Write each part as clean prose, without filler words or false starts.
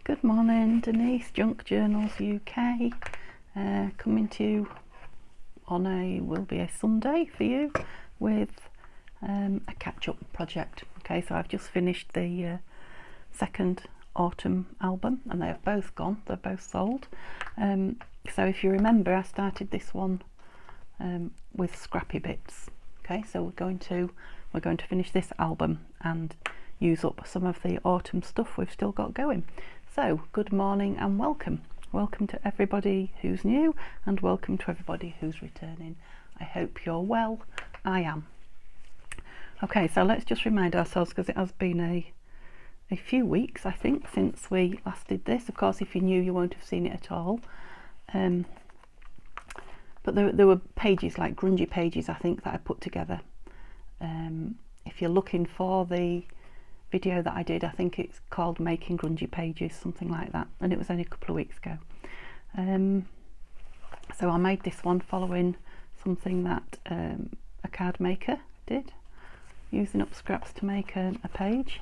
Good morning, Denise, Junk Journals UK, coming to you on will be a Sunday for you with a catch-up project. Okay, so I've just finished the second autumn album and they have both gone, they're both sold. So if you remember, I started this one with scrappy bits. Okay, so we're going to finish this album and use up some of the autumn stuff we've still got going. So good morning and welcome to everybody who's new and welcome to everybody who's returning. I hope you're well. I am. Okay, so let's just remind ourselves, because it has been a few weeks I think since we last did this. Of course, if you're new you won't have seen it at all, but there were pages, like grungy pages, I think, that I put together. If you're looking for the video that I did, I think it's called Making Grungy Pages, something like that, and it was only a couple of weeks ago. So I made this one following something that a card maker did, using up scraps to make a page.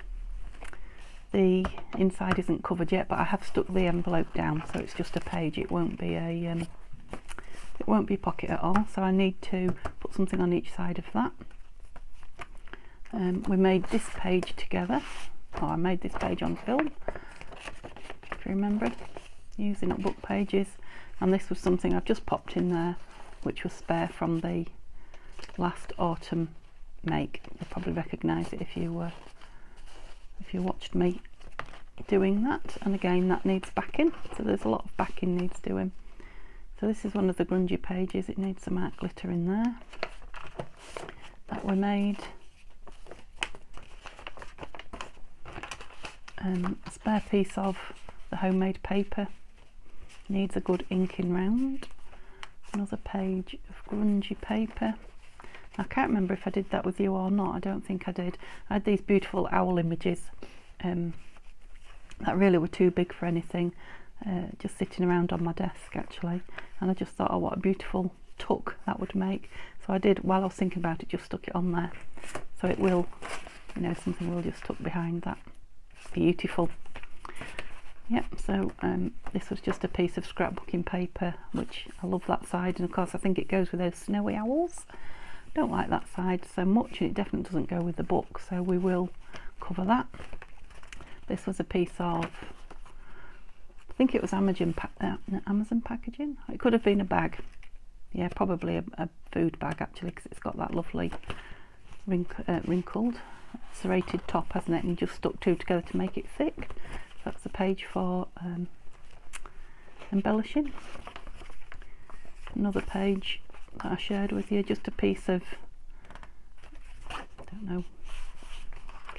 The inside isn't covered yet, but I have stuck the envelope down, so it's just a page. It won't be pocket at all, so I need to put something on each side of that. We made this page together, or I made this page on film, if you remember, using up book pages, and this was something I've just popped in there, which was spare from the last autumn make. You'll probably recognise it if you watched me doing that. And again, that needs backing, so there's a lot of backing needs doing. So this is one of the grungy pages. It needs some art glitter in there that we made. A spare piece of the homemade paper needs a good inking round. Another page of grungy paper. I can't remember if I did that with you or not. I don't think I did. I had these beautiful owl images that really were too big for anything, just sitting around on my desk actually, and I just thought, oh, what a beautiful tuck that would make. So I did, while I was thinking about it, just stuck it on there, so it will, you know, something will just tuck behind that. Beautiful. Yep, so this was just a piece of scrapbooking paper, which I love that side, and of course I think it goes with those snowy owls. Don't like that side so much, and it definitely doesn't go with the book, so we will cover that. This was a piece of, I think it was Amazon packaging. It could have been a bag. Yeah, probably a food bag actually, because it's got that lovely wrinkled serrated top, hasn't it, and just stuck two together to make it thick. So that's a page for embellishing. Another page that I shared with you, just a piece of, I don't know,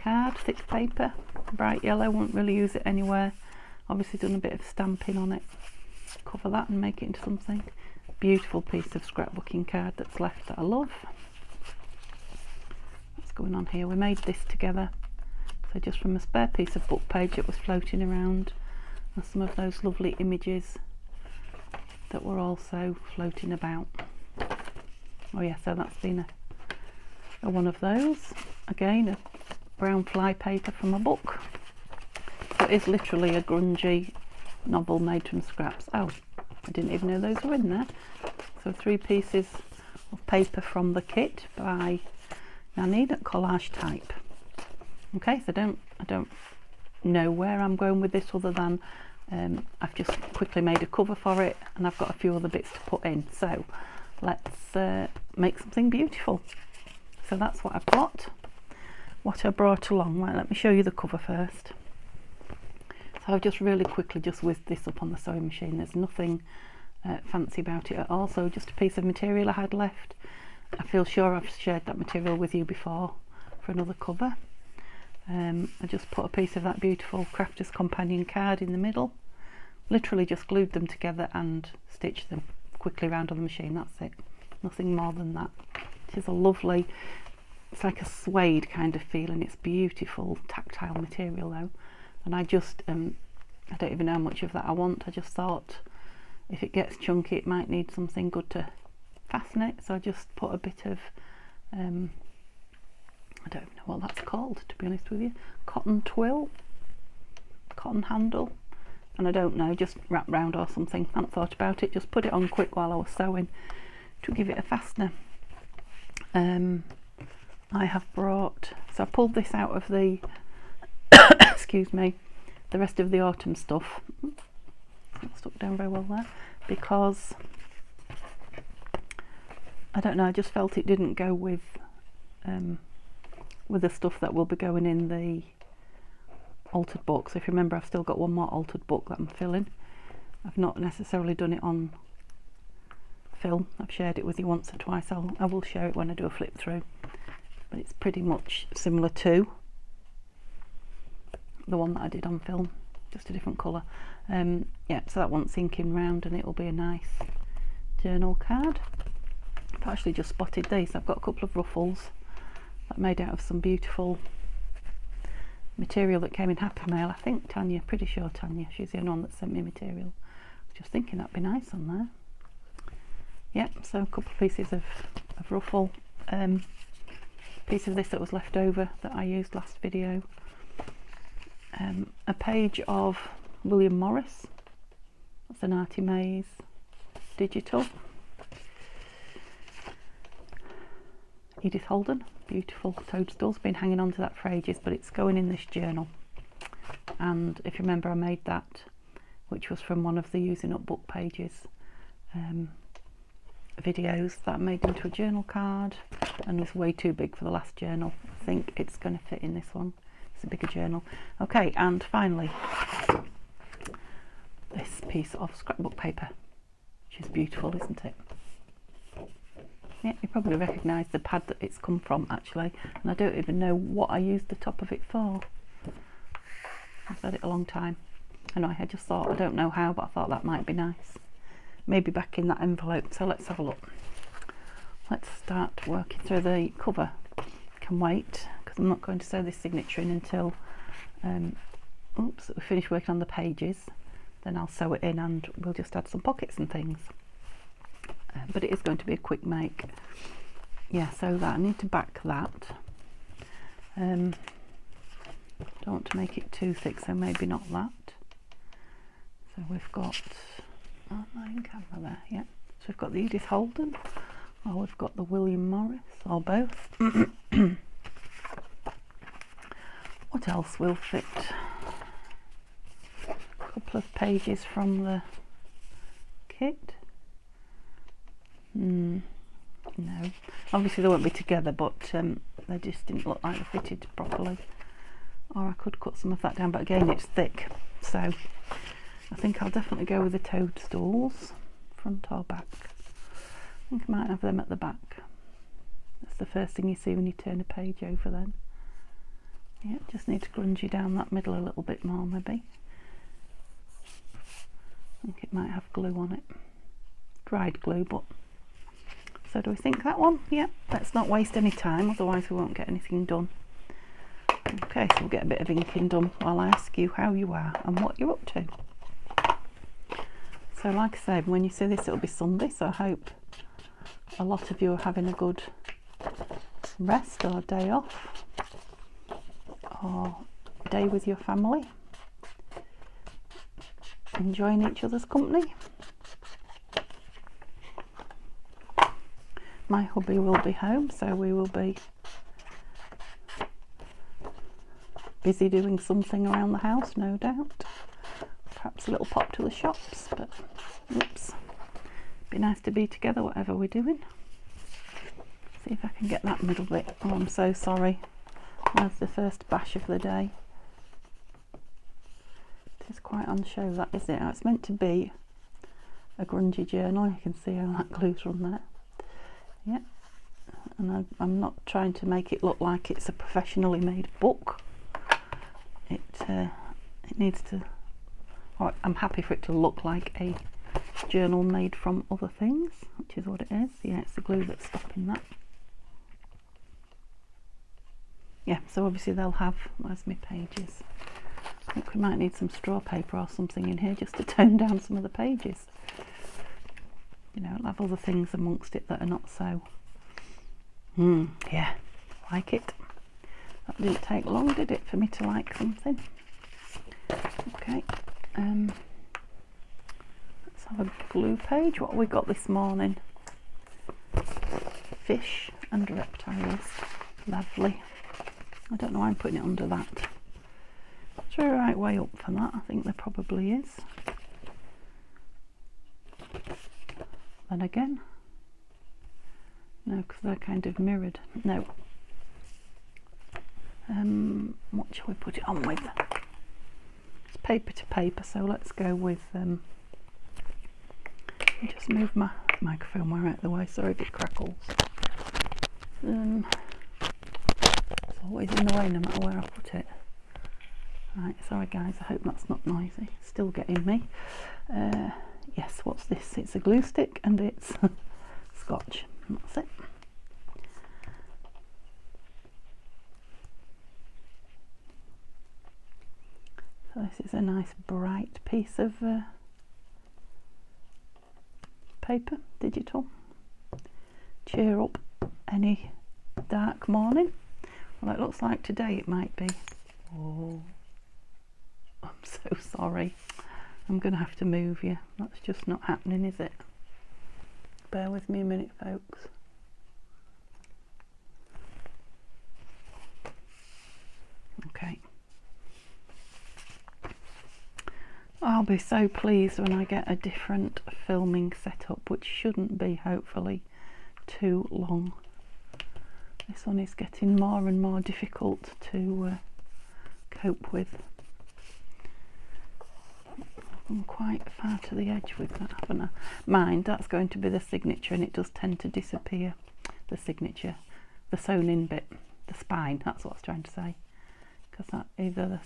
card, thick paper, bright yellow, won't really use it anywhere. Obviously done a bit of stamping on it, cover that and make it into something. Beautiful piece of scrapbooking card that's left that I love. What's going on here? We made this together, so just from a spare piece of book page that was floating around, and some of those lovely images that were also floating about. Oh yeah, so that's been a one of those. Again, a brown fly paper from a book. So it is literally a grungy novel made from scraps. Oh, I didn't even know those were in there. So 3 pieces of paper from the kit by Nanny at Collage Type. Okay, so I don't know where I'm going with this, other than I've just quickly made a cover for it, and I've got a few other bits to put in. So let's make something beautiful. So that's what I've got, what I brought along. Right, let me show you the cover first. So I've just really quickly just whizzed this up on the sewing machine. There's nothing fancy about it at all, so just a piece of material I had left. I feel sure I've shared that material with you before for another cover. I just put a piece of that beautiful Crafter's Companion card in the middle, literally just glued them together and stitched them quickly around on the machine. That's it, nothing more than that. It is a lovely, it's like a suede kind of feeling. It's beautiful tactile material though, and I just I don't even know how much of that I want. I just thought if it gets chunky it might need something good to fasten it, so I just put a bit of I don't even know what that's called, to be honest with you, cotton twill, cotton handle, and I don't know, just wrap round or something. I hadn't thought about it, just put it on quick while I was sewing to give it a fastener. I have brought, so I pulled this out of the excuse me, the rest of the autumn stuff. Not stuck down very well there, because I don't know, I just felt it didn't go with the stuff that will be going in the altered book. So if you remember, I've still got one more altered book that I'm filling. I've not necessarily done it on film. I've shared it with you once or twice. I will share it when I do a flip through, but it's pretty much similar to the one that I did on film, just a different colour. Yeah, so that one's sinking round, and it will be a nice journal card. I've actually just spotted these. I've got a couple of ruffles that are made out of some beautiful material that came in Happy Mail. I think Tanya, pretty sure Tanya, she's the only one that sent me material. I was just thinking that'd be nice on there. Yep, so a couple of pieces of ruffle, piece of this that was left over that I used last video, a page of William Morris, that's an Artie Mays digital, Edith Holden, beautiful toadstools, been hanging on to that for ages, but it's going in this journal. And if you remember, I made that, which was from one of the using up book pages videos, that I made into a journal card, and was way too big for the last journal. I think it's going to fit in this one. It's a bigger journal. Okay, and finally this piece of scrapbook paper, which is beautiful, isn't it? Yeah, you probably recognise the pad that it's come from actually, and I don't even know what I used the top of it for. I've had it a long time. I know, I just thought, I don't know how, but I thought that might be nice. Maybe back in that envelope, so let's have a look. Let's start working through the cover. Can wait, because I'm not going to sew this signature in until we finish working on the pages. Then I'll sew it in and we'll just add some pockets and things. But it is going to be a quick make. Yeah, so that I need to back that. Don't want to make it too thick, so maybe not that. So we've got, oh, my camera there, yeah. So we've got the Edith Holden, or we've got the William Morris, or both. What else will fit? A couple of pages from the kit. No, obviously they won't be together, but they just didn't look like they fitted properly. Or I could cut some of that down, but again it's thick, so I think I'll definitely go with the toadstools, front or back. I think I might have them at the back. That's the first thing you see when you turn a page over then. Yeah, just need to grungy down that middle a little bit more maybe. I think it might have glue on it. Dried glue, but... So do we think that one? Yeah, let's not waste any time, otherwise we won't get anything done. Okay, so we'll get a bit of inking done while I ask you how you are and what you're up to. So like I said, when you see this it'll be Sunday, so I hope a lot of you are having a good rest or day off, or day with your family, enjoying each other's company. My hubby will be home, so we will be busy doing something around the house, no doubt. Perhaps a little pop to the shops, but oops, be nice to be together whatever we're doing. See if I can get that middle bit. Oh, I'm so sorry. That's the first bash of the day. It is quite on show, that, isn't it? It's meant to be a grungy journal. You can see how that glue's run there. Yeah, and I'm not trying to make it look like it's a professionally made book. It needs to, or I'm happy for it to look like a journal made from other things, which is what it is. Yeah, it's the glue that's stopping that. Yeah, so obviously they'll have, where's my pages? I think we might need some straw paper or something in here just to tone down some of the pages. You know, it'll have other things amongst it that are not so, yeah, like it. That didn't take long, did it, for me to like something? Okay, glue page. What have we got this morning? Fish and reptiles. Lovely. I don't know why I'm putting it under that. Is there a right way up for that? I think there probably is. Then again, no, because they're kind of mirrored. No. What shall we put it on with? It's paper to paper, so let's go with just move my microphone wire out of the way. Sorry if it crackles. It's always in the way no matter where I put it. Right, sorry guys, I hope that's not noisy. Still getting me. Yes, what's this? It's a glue stick and it's scotch. That's it. So this is a nice bright piece of paper, digital. Cheer up any dark morning. Well, it looks like today it might be. Oh, I'm so sorry. I'm going to have to move you. That's just not happening, is it? Bear with me a minute, folks. Okay. I'll be so pleased when I get a different filming setup, which shouldn't be, hopefully, too long. This one is getting more and more difficult to cope with. I'm quite far to the edge with that, haven't I? Mind, that's going to be the signature, and it does tend to disappear. The signature, the sewn in bit, the spine, that's what I was trying to say. Because that either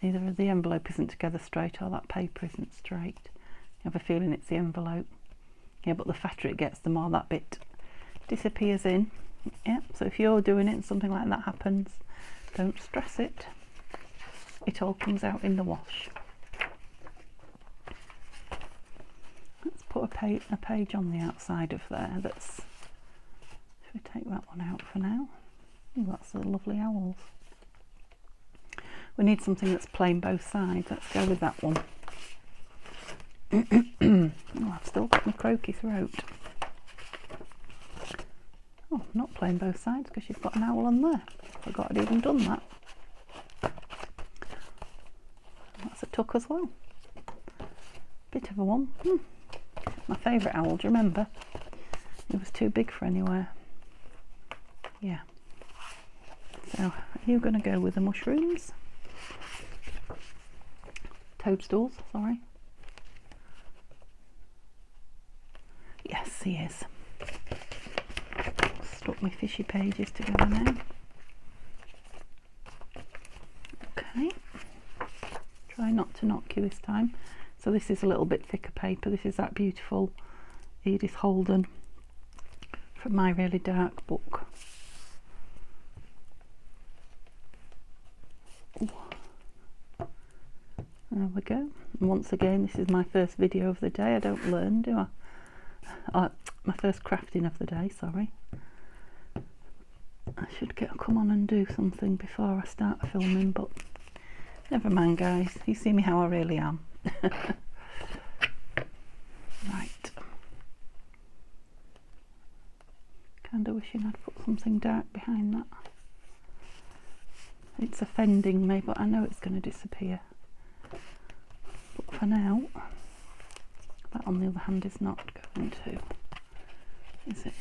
the envelope isn't together straight or that paper isn't straight. You have a feeling it's the envelope. Yeah, but the fatter it gets, the more that bit disappears in. Yeah, so if you're doing it and something like that happens, don't stress it. It all comes out in the wash. Let's put a page on the outside of there. Should we take that one out for now? Oh, that's the lovely owls. We need something that's plain both sides. Let's go with that one. Oh, I've still got my croaky throat. Oh, not plain both sides because you've got an owl on there. Forgot I'd even done that. That's a tuck as well. Bit of a one. My favourite owl, do you remember? It was too big for anywhere. Yeah. So, are you going to go with the mushrooms? Toadstools, sorry. Yes, he is. Stuck my fishy pages together now. Okay. Try not to knock you this time. So this is a little bit thicker paper. This is that beautiful Edith Holden from My Really Dark book. Ooh. There we go. And once again, this is my first video of the day. I don't learn, do I? My first crafting of the day, sorry. I should come on and do something before I start filming, but never mind, guys. You see me how I really am. Right. Kinda wishing I'd put something dark behind that. It's offending me, but I know it's going to disappear. But for now, that on the other hand is not going to, is it?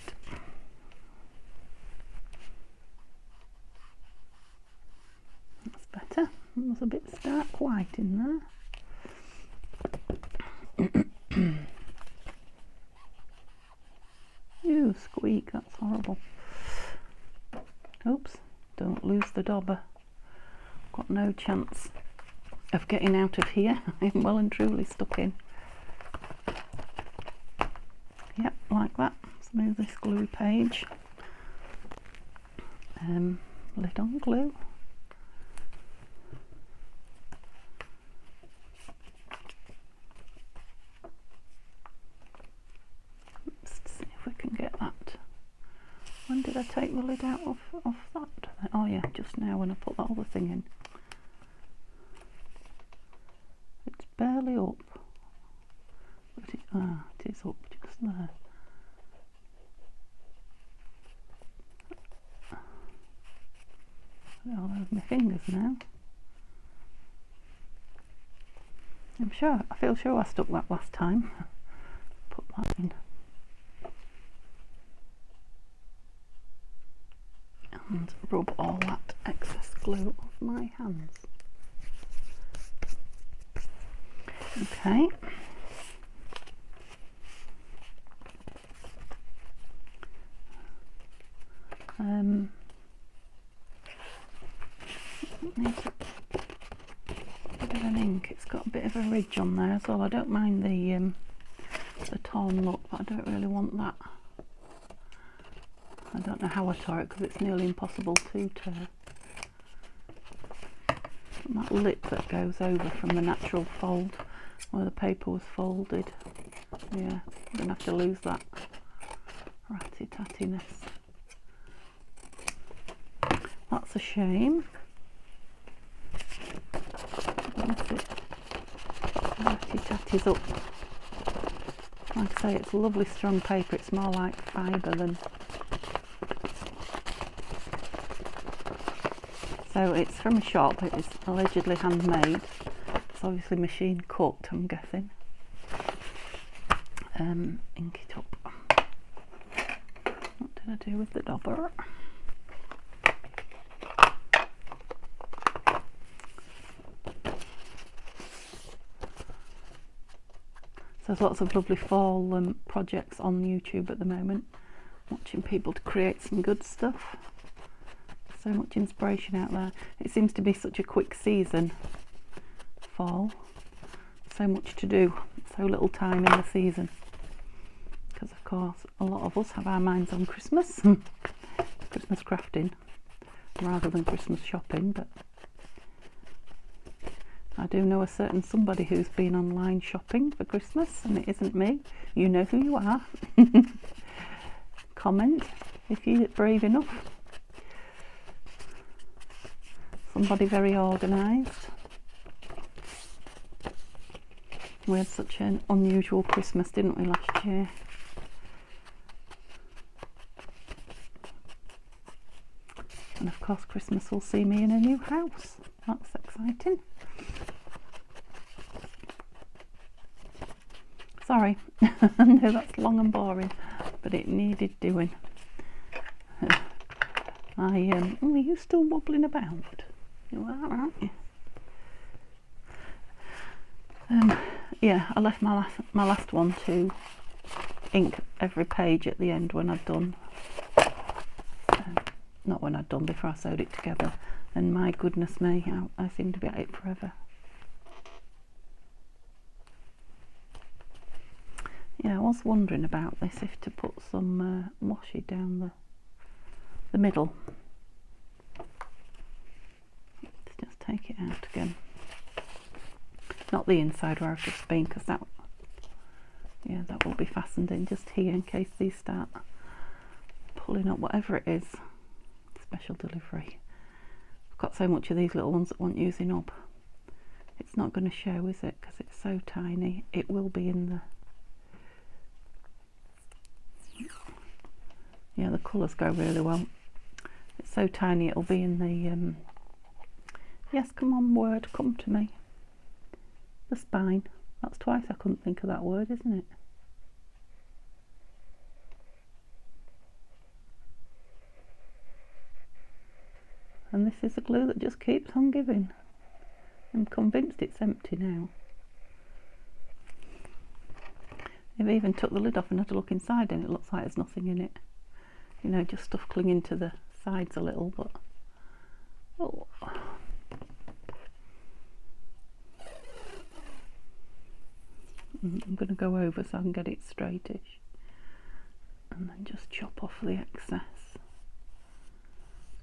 That's better. There's a bit stark white in there. Ew, squeak, that's horrible. Oops, don't lose the dauber. Got no chance of getting out of here. I'm well and truly stuck in. Yep, like that. Smooth this glue page. Lid on glue. Let's see if we can get that. When did I take the lid out of that? Oh yeah, just now when I put that other thing in. It's barely up, but Ah, it is up just there. All over my fingers now. I feel sure I stuck that last time. Put that in. And rub all that excess glue off my hands. Okay. Needs a bit of an ink. It's got a bit of a ridge on there as well. I don't mind the torn look, but I don't really want that. I don't know how I tore it because it's nearly impossible to tear. And that lip that goes over from the natural fold where the paper was folded. Yeah, I'm going to have to lose that ratty-tattiness. That's a shame. Once it ratty-tatties up. Like I say, it's lovely strong paper. It's more like fibre than... So it's from a shop. It is allegedly handmade. It's obviously machine cut, I'm guessing. Ink it up. What did I do with the dauber? So there's lots of lovely fall projects on YouTube at the moment. Watching people to create some good stuff. So much inspiration out there. It seems to be such a quick season, fall. So much to do, so little time in the season. Because of course a lot of us have our minds on Christmas, Christmas crafting rather than Christmas shopping, but I do know a certain somebody who's been online shopping for Christmas, and it isn't me. You know who you are. Comment if you're brave enough. Somebody very organised. We had such an unusual Christmas, didn't we, last year? And of course Christmas will see me in a new house. That's exciting. Sorry, I know that's long and boring, but it needed doing. Are you still wobbling about? You are, aren't you? Yeah, I left my last one to ink every page at the end when I'd done. Not when I'd done, before I sewed it together. And my goodness me, I seem to be at it forever. Yeah, I was wondering about this, if to put some washi down the middle. Let's just take it out again. Not the inside where I've just been, because that will be fastened in just here in case these start pulling up, whatever it is. Special delivery. I've got so much of these little ones that want using up. It's not going to show, is it? Because it's so tiny. It will be in the... Yeah, the colours go really well. It's so tiny it'll be in the... Yes, come on word, come to me. The spine. That's twice I couldn't think of that word, isn't it? And this is a glue that just keeps on giving. I'm convinced it's empty now. I've even took the lid off and had a look inside, and it looks like there's nothing in it. You know, just stuff clinging to the sides a little, but... Oh. I'm going to go over so I can get it straightish. And then just chop off the excess.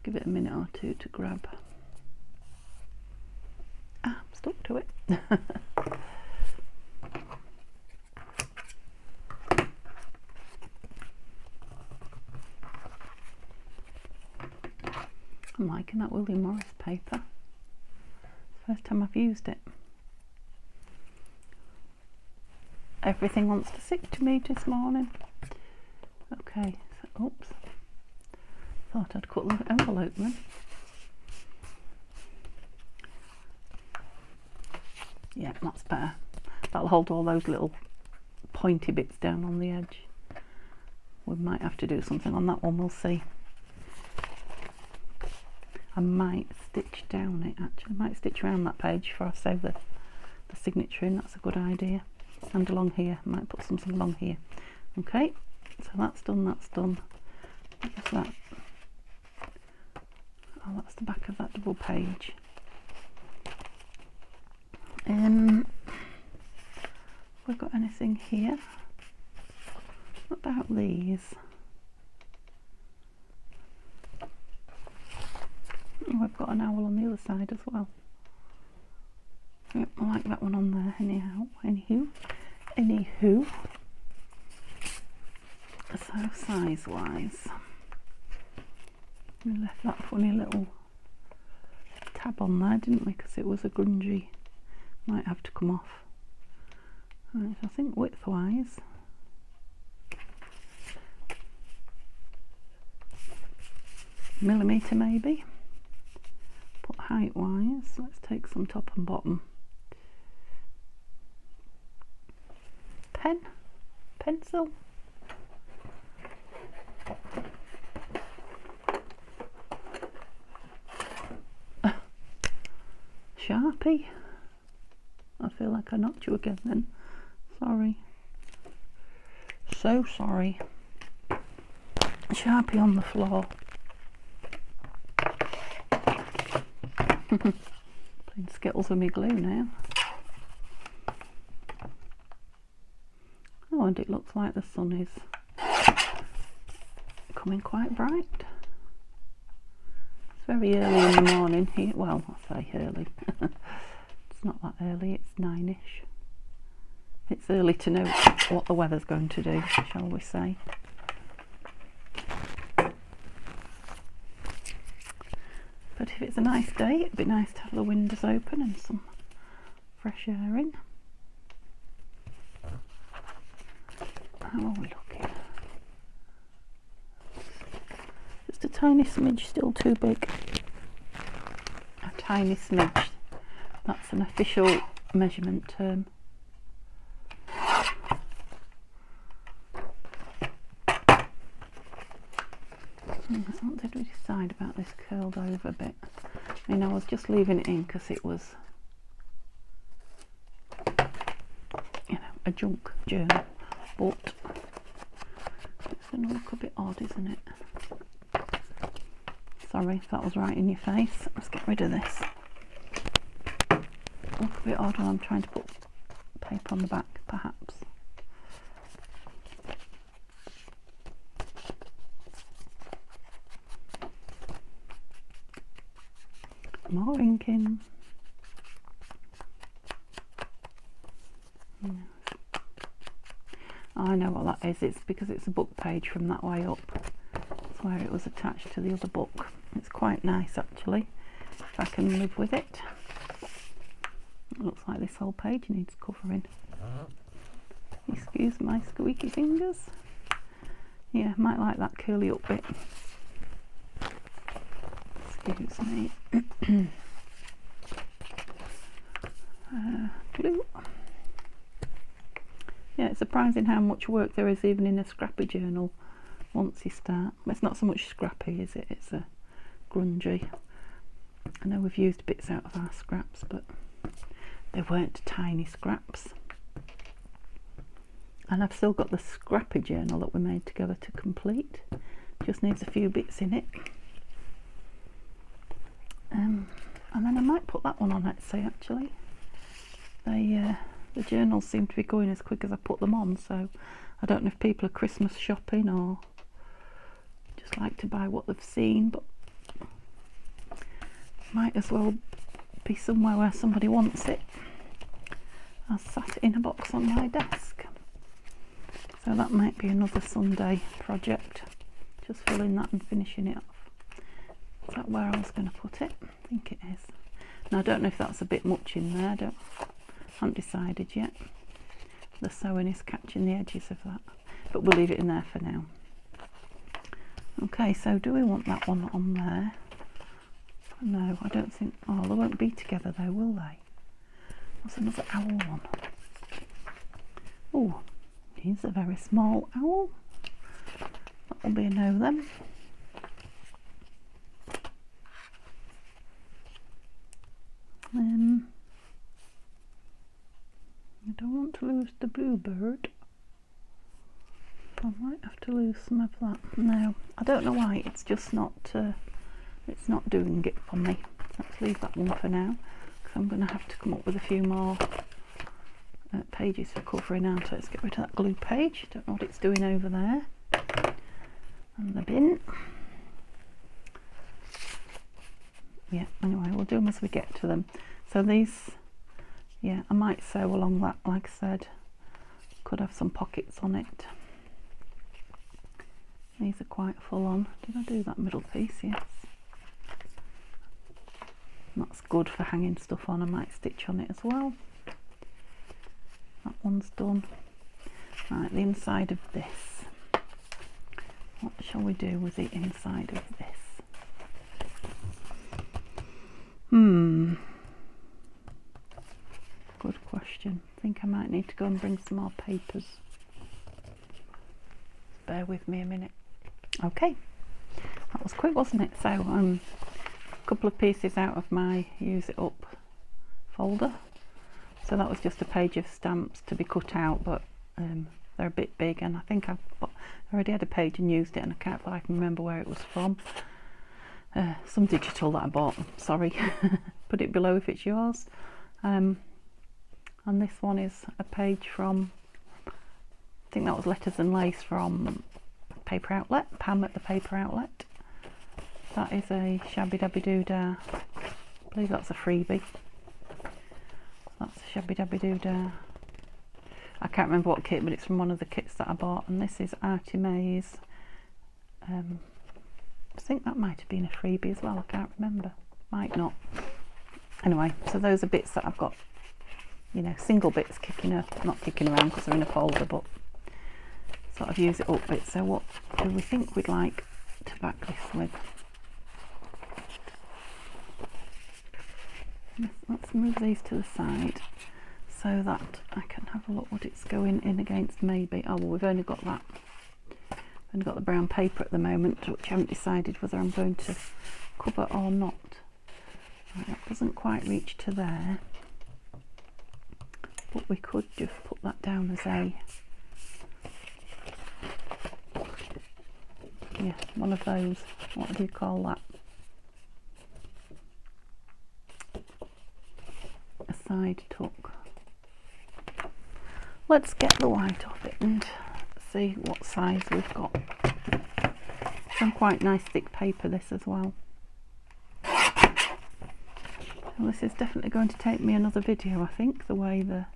Give it a minute or two to grab. Ah, I'm stuck to it. I'm liking that William Morris paper. First time I've used it. Everything wants to stick to me this morning. Okay, so, oops. Thought I'd cut the envelope then. Yeah, that's better. That'll hold all those little pointy bits down on the edge. We might have to do something on that one, we'll see. I might stitch down it actually. I might stitch around that page before I sew the signature in. That's a good idea. And along here, I might put something along here. Okay, so that's done, that's done. What's that? Oh, that's the back of that double page. Have we got anything here? What about these? Oh, I've got an owl on the other side as well. Yep, I like that one on there anyhow. Anywho. So size wise, we left that funny little tab on there, didn't we? Because it was a grungy. Might have to come off. Right, I think width wise. Millimetre maybe. But height wise, let's take some top and bottom. Pencil. Sharpie. I feel like I knocked you again then. Sorry. So sorry. Sharpie on the floor. Playing Skittles with me glue now. Oh, and it looks like the sun is coming quite bright. It's very early in the morning here. Well, I say early. It's not that early, it's 9ish. It's early to know what the weather's going to do, shall we say. But if it's a nice day, it'd be nice to have the windows open and some fresh air in. How are we looking? Just a tiny smidge, still too big. A tiny smidge. That's an official measurement term. What did we decide about this curled over bit? I mean, I was just leaving it in because it was, you know, a junk journal, but it's going to look a bit odd, isn't it? Sorry if that was right in your face. Let's get rid of this. Look a bit odd when I'm trying to put paper on the back, perhaps. More inking. Yes. I know what that is. It's because it's a book page from that way up. That's where it was attached to the other book. It's quite nice actually, if I can live with it. It looks like this whole page needs covering. Excuse my squeaky fingers. Yeah, might like that curly up bit. Excuse me. Glue. Yeah, it's surprising how much work there is even in a scrappy journal once you start. It's not so much scrappy, is it? It's a grungy. I know we've used bits out of our scraps, but they weren't tiny scraps. And I've still got the scrappy journal that we made together to complete. Just needs a few bits in it. And then I might put that one on Etsy actually. The journals seem to be going as quick as I put them on, so I don't know if people are Christmas shopping or just like to buy what they've seen, but might as well be somewhere where somebody wants it. I've sat it in a box on my desk, so that might be another Sunday project, just filling that and finishing it off. Is that where I was going to put it? I think it is. Now I don't know if that's a bit much in there, I haven't decided yet. the sewing is catching the edges of that, but we'll leave it in there for now. Okay, so do we want that one on there? No, I don't think. Oh, they won't be together though, will they? What's another owl one? Oh, he's a very small owl. That will be a no then. I don't want to lose the bluebird. I might have to lose some of that. No, I don't know why. It's just not. It's not doing it for me. Let's leave that one for now, because I'm going to have to come up with a few more pages for covering out. Let's get rid of that glue page. Don't know what it's doing over there. And the bin. Yeah, anyway, we'll do them as we get to them. So these, yeah, I might sew along that, like I said. Could have some pockets on it. These are quite full on. Did I do that middle piece? Yes. That's good for hanging stuff on. I might stitch on it as well. That one's done. Right, the inside of this. What shall we do with the inside of this? Good question. I think I might need to go and bring some more papers. Bear with me a minute. Okay, that was quick, wasn't it? So a couple of pieces out of my use it up folder. So that was just a page of stamps to be cut out, but they're a bit big, and I think I already had a page and used it, and I can't I can remember where it was from. Some digital that I bought, sorry. Put it below if it's yours. And this one is a page from, I think that was Letters and Lace from Paper Outlet, Pam at the Paper Outlet. That is a Shabby Dabby Doodah. I believe that's a freebie. That's a Shabby Dabby Doodah. I can't remember what kit, but it's from one of the kits that I bought. And this is Artie May's. I think that might have been a freebie as well. I can't remember. Might not. Anyway, so those are bits that I've got, you know, single bits not kicking around because they're in a folder, but sort of use it up bits. So what do we think we'd like to back this with? Let's move these to the side so that I can have a look what it's going in against maybe. Oh, well, we've only got that. I've got the brown paper at the moment, which I haven't decided whether I'm going to cover or not. Right, that doesn't quite reach to there, but we could just put that down as a, yeah, one of those, what do you call that? A side tuck. Let's get the white off it and see what size we've got. Some quite nice thick paper, this as well. Well, this is definitely going to take me another video, I think, the way the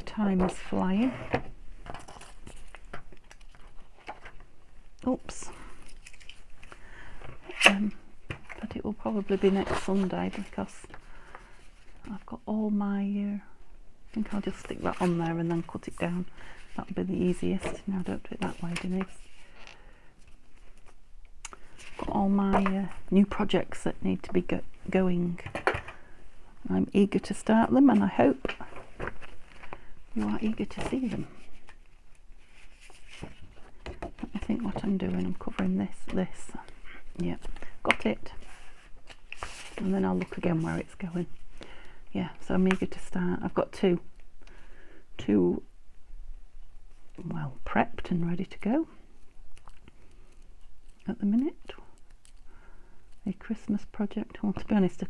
time is flying. Oops. But it will probably be next Sunday because I've got all my, I think I'll just stick that on there and then cut it down. That'll be the easiest. Now don't do it that way, Denise. Got all my new projects that need to be going. I'm eager to start them, and I hope you are eager to see them. Let me think what I'm doing. I'm covering this. Yeah, got it. And then I'll look again where it's going. Yeah, so I'm eager to start. I've got two well prepped and ready to go at the minute. A Christmas project, well, to be honest, took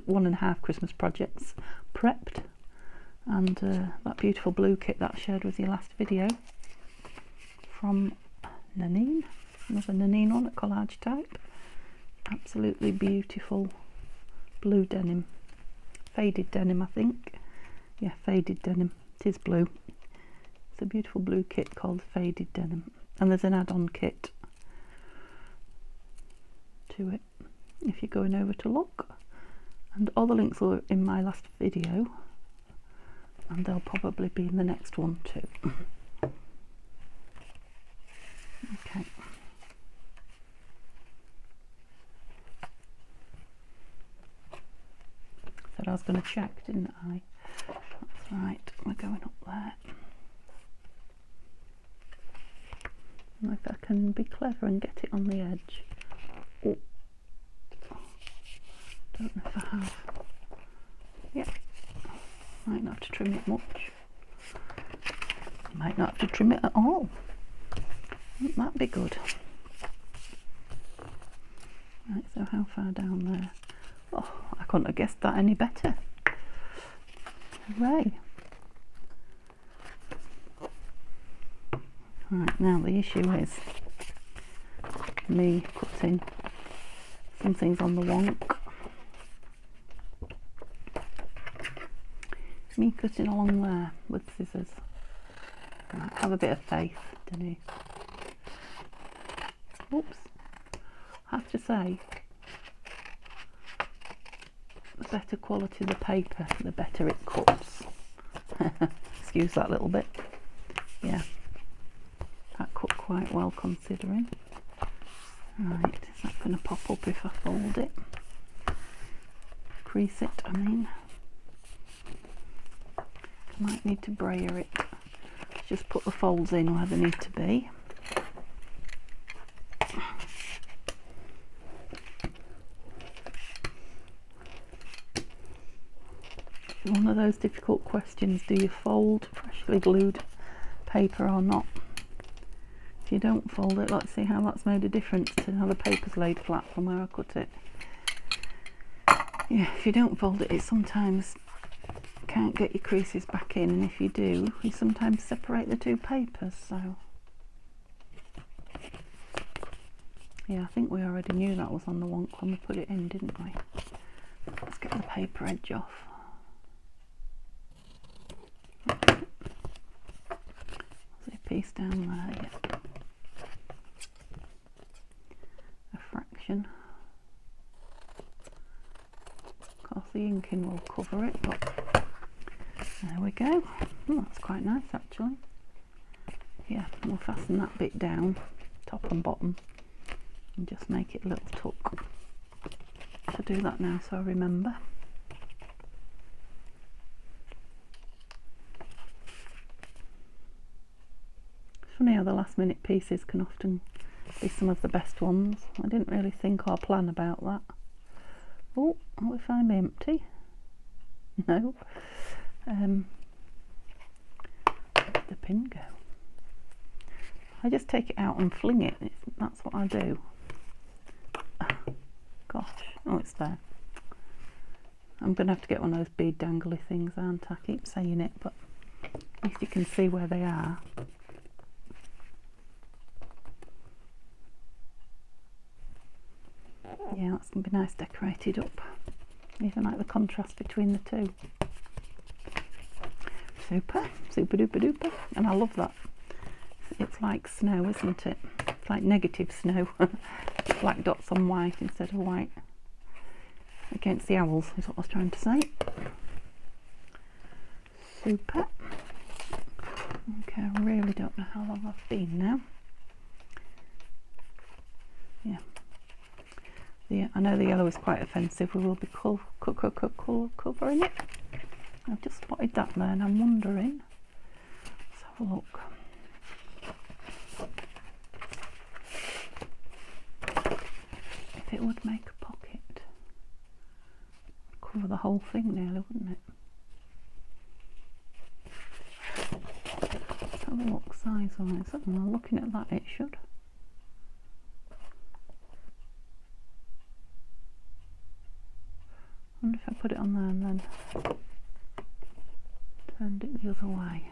1.5 Christmas projects prepped, and that beautiful blue kit that I shared with you last video from Nanine, another Nanine one at collage type. Absolutely beautiful blue denim, faded denim, I think. Yeah, faded denim. It is blue. It's a beautiful blue kit called faded denim, and there's an add-on kit to it if you're going over to look, and all the links are in my last video, and they'll probably be in the next one too. Okay. Said I was going to check, didn't I? That's right, we're going up there. And if I can be clever and get it on the edge. Oh. Don't know if I have. Yeah. Might not have to trim it much. Might not have to trim it at all. Wouldn't that be good? Right, so how far down there? Oh, I couldn't have guessed that any better. Hooray. Right, now the issue is me cutting some things on the wonk. Me cutting along there with scissors. Right, have a bit of faith, Denise. Oops. I have to say, the better quality the paper, the better it cuts. Excuse that little bit. Yeah, that cut quite well considering. Right, is that going to pop up if I fold it? Crease it, I mean. I might need to brayer it. Just put the folds in where they need to be. One of those difficult questions, do you fold freshly glued paper or not? If you don't fold it, let's see how that's made a difference to how the paper's laid flat from where I cut it. Yeah, if you don't fold it, it sometimes can't get your creases back in, and if you do, you sometimes separate the two papers. So yeah, I think we already knew that was on the wonk when we put it in, didn't we? Let's get the paper edge off. There's a piece down there, yeah. A fraction. Of course the inking will cover it, but there we go. Oh, that's quite nice actually. Yeah, we'll fasten that bit down, top and bottom, and just make it a little tuck. I'll do that now so I remember. It's funny how the last minute pieces can often be some of the best ones. I didn't really think or plan about that. Oh, what if I'm empty? No. Where did the pin go? I just take it out and fling it. That's what I do. Gosh, oh, it's there. I'm going to have to get one of those bead dangly things, aren't I? I keep saying it, but at least you can see where they are. Yeah, that's going to be nice decorated up. Even like the contrast between the two. Super, super duper duper. And I love that. It's like snow, isn't it? It's like negative snow. Black dots on white instead of white. Against the owls is what I was trying to say. Super. Okay, I really don't know how long I've been now. Yeah. I know the yellow is quite offensive. We will be covering it. I've just spotted that there and I'm wondering. Let's have a look. If it would make a pocket, cover the whole thing nearly, wouldn't it? Let's have a look size wise. Well, looking at that, it should. I wonder if I put it on there and then turned it the other way.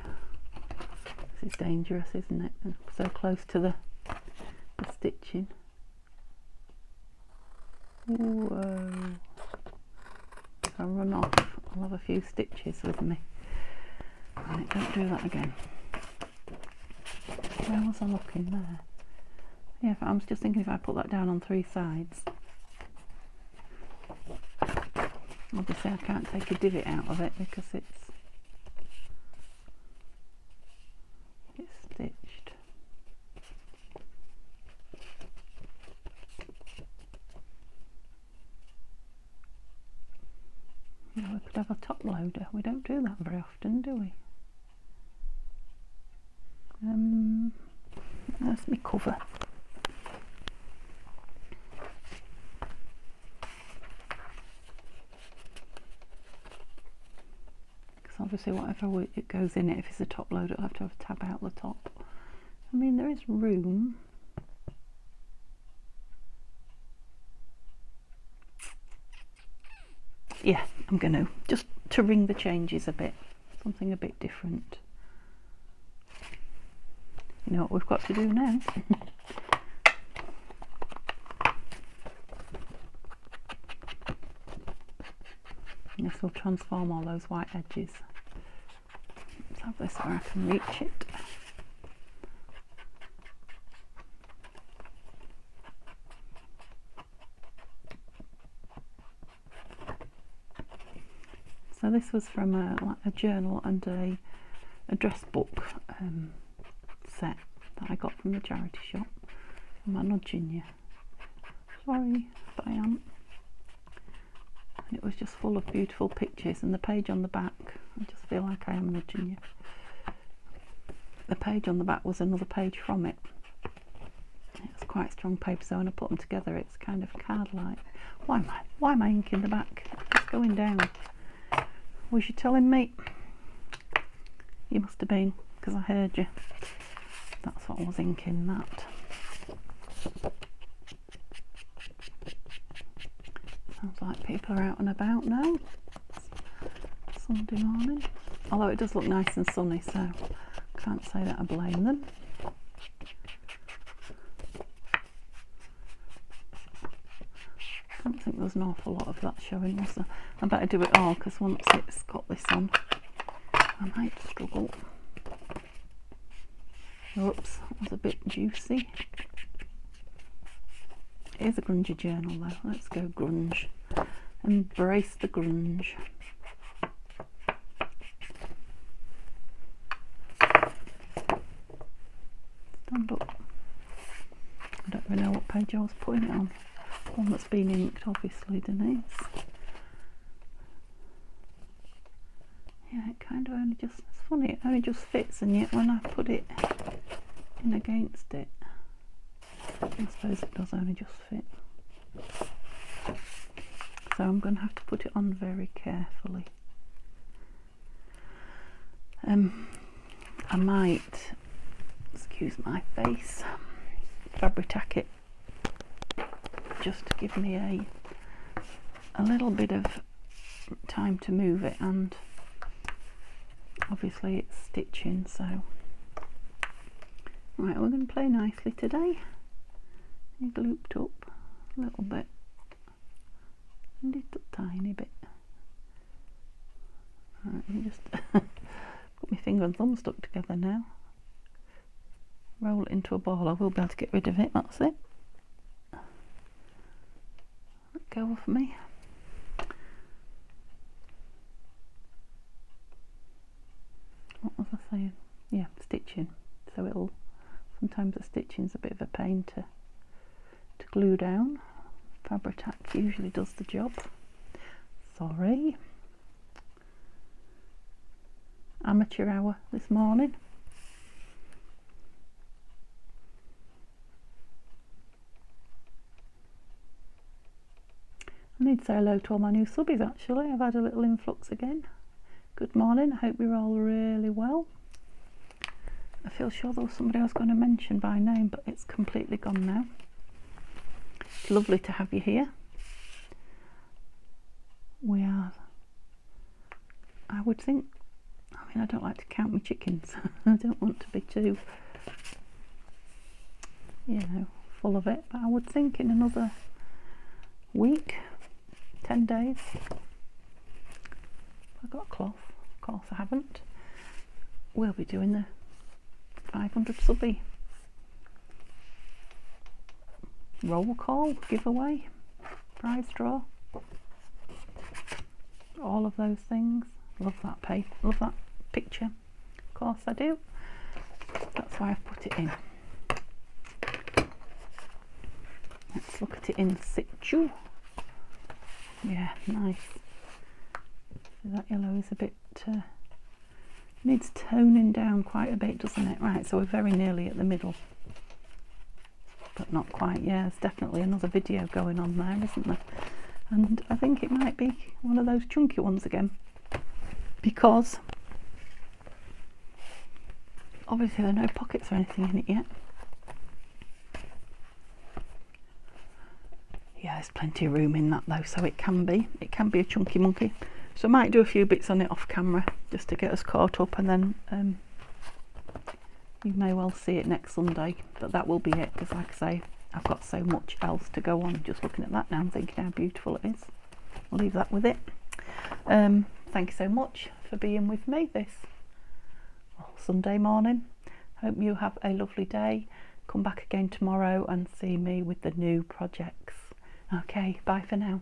This is dangerous, isn't it? So close to the stitching. Whoa. If I run off, I'll have a few stitches with me. Right, don't do that again. Where was I looking there? Yeah, I was just thinking if I put that down on 3 sides. Obviously I can't take a divot out of it because it's loader. We don't do that very often, do we? That's my cover. Because obviously whatever it goes in it, if it's a top loader, I'll have to have a tab out the top. I mean, there is room. Yeah, I'm going to just to ring the changes a bit, something a bit different. You know what we've got to do now? This will transform all those white edges. Let's have this where I can reach it. So this was from a journal and a address book set that I got from the charity shop. Am I nudging you? Sorry if I am. And it was just full of beautiful pictures, and the page on the back, I just feel like I am nudging you. The page on the back was another page from it. It's quite strong paper, so when I put them together it's kind of card-like. Why am I inking the back? It's going down. Was you telling me? You must have been, because I heard you. That's what I was inking, that. Sounds like people are out and about now. It's Sunday morning. Although it does look nice and sunny, so can't say that I blame them. I don't think there's an awful lot of that showing, was there? I better do it all, because once it's got this on, I might struggle. Oops, that was a bit juicy. It is a grungy journal though. Let's go grunge. Embrace the grunge. Stand up. I don't really know what page I was putting it on. One that's been inked, obviously, Denise. Yeah, it kind of only just, it's funny, it only just fits, and yet when I put it in against it, I suppose it does only just fit. So I'm going to have to put it on very carefully. I might, excuse my face, fabric it just to give me a little bit of time to move it, and obviously it's stitching, so right, we're going to play nicely today. You've looped up a little bit, and just a tiny bit. Right, let me just got my finger and thumb stuck together now. Roll it into a ball. I will be able to get rid of it. That's it. Let go of me. What was I saying? Yeah, stitching. So it'll, sometimes the stitching's a bit of a pain to glue down. Fabric-Tac usually does the job. Sorry. Amateur hour this morning. I need to say hello to all my new subbies actually. I've had a little influx again. Good morning, I hope you're all really well. I feel sure there was somebody I was going to mention by name, but it's completely gone now. It's lovely to have you here. We are, I would think, I mean, I don't like to count my chickens. I don't want to be too, you know, full of it, but I would think in another week, 10 days, I've got a cloth, of course I haven't, we'll be doing the 500 subby roll call, giveaway, prize draw, all of those things. Love that paper, love that picture, of course I do. That's why I've put it in. Let's look at it in situ. Yeah, nice. So that yellow is a bit, needs toning down quite a bit, doesn't it? Right, so we're very nearly at the middle. But not quite, yeah, there's definitely another video going on there, isn't there? And I think it might be one of those chunky ones again. Because obviously there are no pockets or anything in it yet. Yeah, there's plenty of room in that though, so it can be a chunky monkey. So I might do a few bits on it off camera just to get us caught up, and then you may well see it next Sunday, but that will be it, because like I say, I've got so much else to go on. Just looking at that now, I'm thinking how beautiful it is. I'll leave that with it. Thank you so much for being with me this Sunday morning. Hope you have a lovely day. Come back again tomorrow and see me with the new projects. Okay, bye for now.